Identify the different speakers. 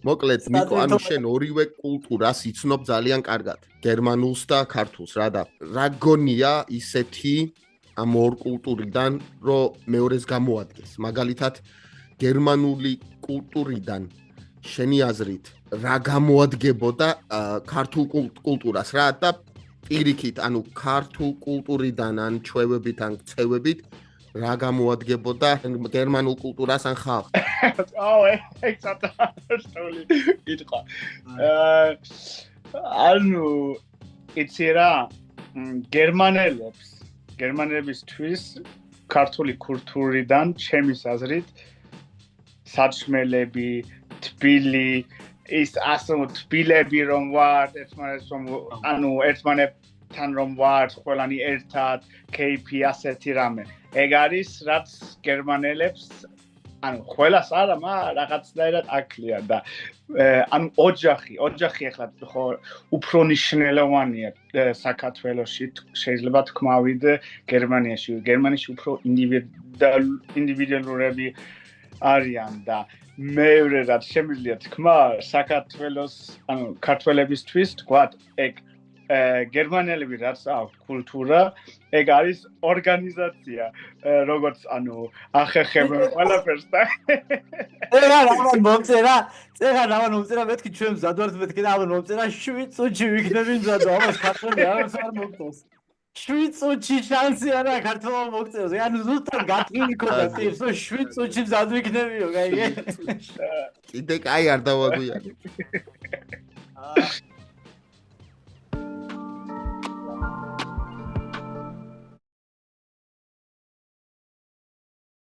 Speaker 1: მოკლედ ნიკო, ანუ შენ ორივე კულტურას იცნობ ძალიან კარგად. გერმანულს და ქართულს რა და რა გონია ისეთი ამ ორ კულტურიდან, რომ მეორეს გამოადგეს. მაგალითად, გერმანული კულტურიდან შენი აზრით რა გამოადგებოდა ქართულ კულტურას რა და პირიქით, ანუ ქართულ კულტურიდან ან ჩვევებით ან ქცევებით რა გამოადგებოდა გერმანულ კულტურას ან ხალხს?
Speaker 2: ეგ სათანადო კითხვა. ანუ იცი რა, გერმანელებისთვის ქართული კულტურიდან ჩემის აზრით საჭმელები, თბილი, ის ასე თბილები რომ ვართ, ერთმანეთთან რომ ვართ, ყველანი ერთად, кейფი ასეთი რამე. ეგ არის რაც გერმანელებს ანუ ყველას არა, მაგრამ რაღაცნაირად აკლია და ანუ ოჯახი ახლა ხო უფრო მნიშვნელოვანია საქართველოში შეიძლება თქვავით გერმანიაში. გერმანიაში უფრო ინდივიდუალურები არიან და მეორე რაც შემიძლია თქვა საქართველოს ანუ ქართველებისთვის თქვათ ეგ გერმანელები რაც აქვს კულტურა ეგ არის ორგანიზაცია როგორც ანუ ახერხებენ ყველაფერს და
Speaker 3: ამან მომწერა მეთქი ჩვენ მზადვართ მეთქი და ამან მომწერა 7 წუთში ვიქნები მზადო ამას ქართველი ამას არ მოგწევს 7 წუთში შანსი არა ქართველმა მოგწევს ანუ ზუსტად გათვლილი ქონდა ტიპს 7 წუთში მზად ვიქნებიო გაიგე
Speaker 1: კიდე კაი არ დავაგვიანე